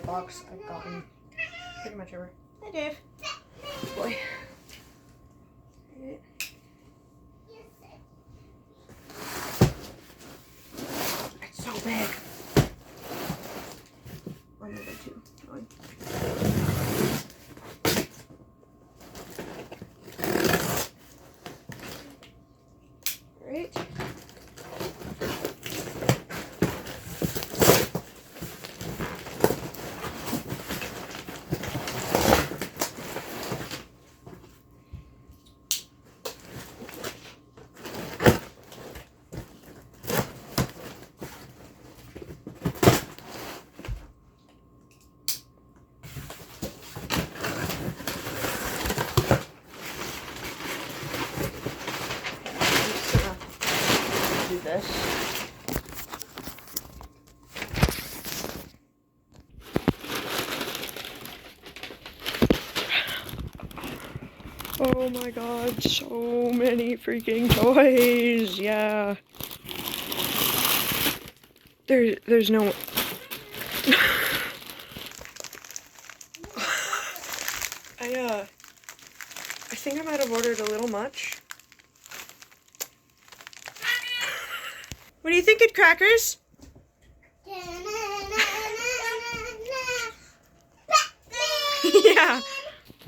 box I've gotten pretty much ever. Hi, Dave. Boy. It's so big. One over two. One. Great. Do this. Oh my god, so many freaking toys. Yeah. There's no I think I might have ordered a little much. What do you think, Crackers? Yeah.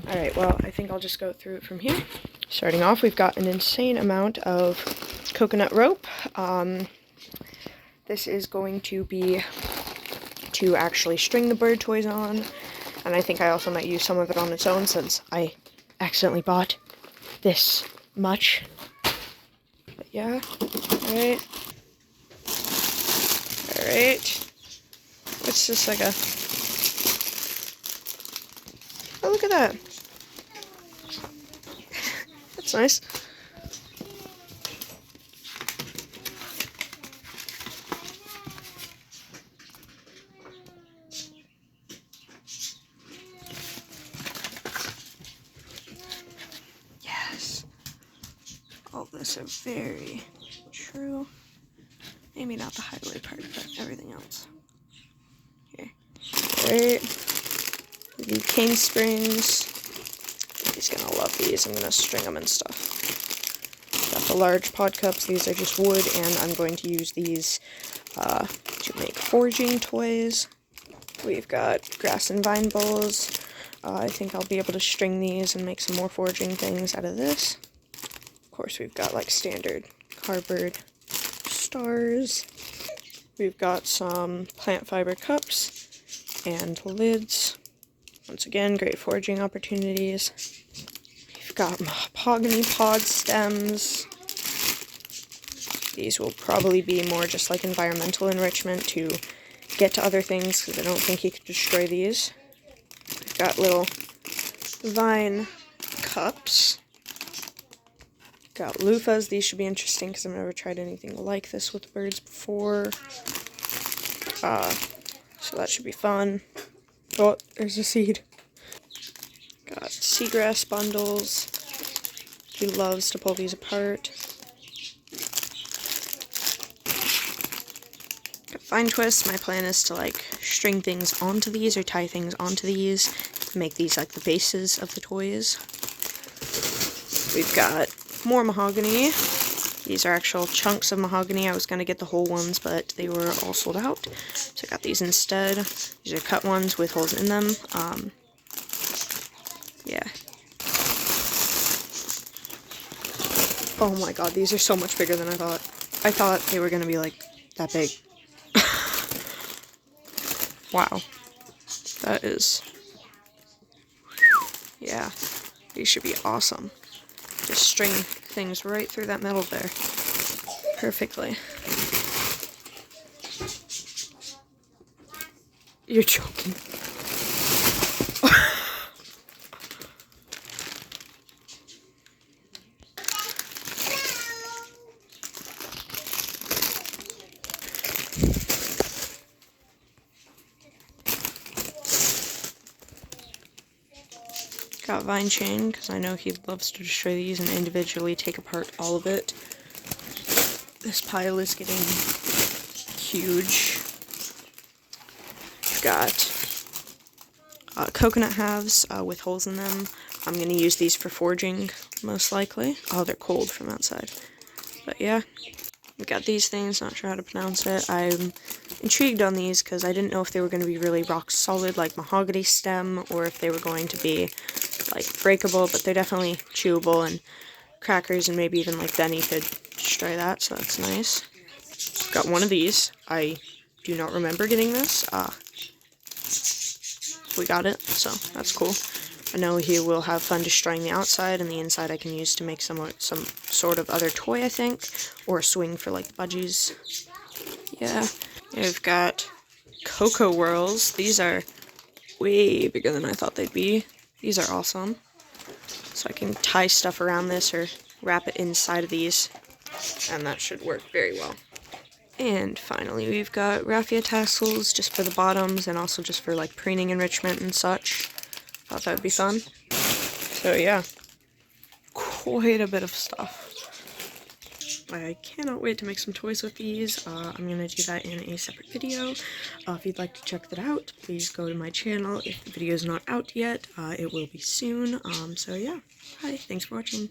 Alright, well, I think I'll just go through it from here. Starting off, we've got an insane amount of coconut rope. This is going to be to actually string the bird toys on. And I think I also might use some of it on its own since I accidentally bought this much. But yeah, alright. Alright. What's this, like a... Oh, look at that. That's nice. Yes. All of this are very true. Maybe not the highway part, but everything else. Here. Alright. The cane springs. He's gonna love these. I'm gonna string them and stuff. Got the large pod cups. These are just wood, and I'm going to use these to make foraging toys. We've got grass and vine bowls. I think I'll be able to string these and make some more foraging things out of this. Of course, we've got like standard cardboard stars. We've got some plant fiber cups and lids. Once again, great foraging opportunities. We've got mahogany pod stems. These will probably be more just like environmental enrichment to get to other things, because I don't think you could destroy these. We've got little vine cups. Got loofahs. These should be interesting because I've never tried anything like this with birds before. So that should be fun. Oh, there's a seed. Got seagrass bundles. He loves to pull these apart. Got vine twists. My plan is to like string things onto these or tie things onto these to make these like the bases of the toys. We've got more mahogany. These are actual chunks of mahogany. I was going to get the whole ones, but they were all sold out. So I got these instead. These are cut ones with holes in them. Yeah. Oh my god, these are so much bigger than I thought. I thought they were going to be like that big. Wow. That is... Yeah. These should be awesome. Just string things right through that metal there. Perfectly. You're joking. Got vine chain, because I know he loves to destroy these and individually take apart all of it. This pile is getting huge. Got coconut halves with holes in them. I'm going to use these for forging, most likely. Oh, they're cold from outside. But yeah, we got these things, not sure how to pronounce it. I'm intrigued on these because I didn't know if they were going to be really rock solid like mahogany stem, or if they were going to be like breakable, but they're definitely chewable, and crackers and maybe even like Benny could destroy that, so that's nice. Got one of these. I do not remember getting this. We got it, so that's cool. I know he will have fun destroying the outside, and the inside I can use to make some sort of other toy, I think, or a swing for like budgies. Yeah. We've got Cocoa Whirls. These are way bigger than I thought they'd be. These are awesome. So I can tie stuff around this or wrap it inside of these, and that should work very well. And finally, we've got raffia tassels just for the bottoms and also just for like preening enrichment and such. Thought that would be fun. So yeah, quite a bit of stuff. I cannot wait to make some toys with these. I'm going to do that in a separate video. If you'd like to check that out, please go to my channel. If the video is not out yet, it will be soon. So yeah, hi, thanks for watching.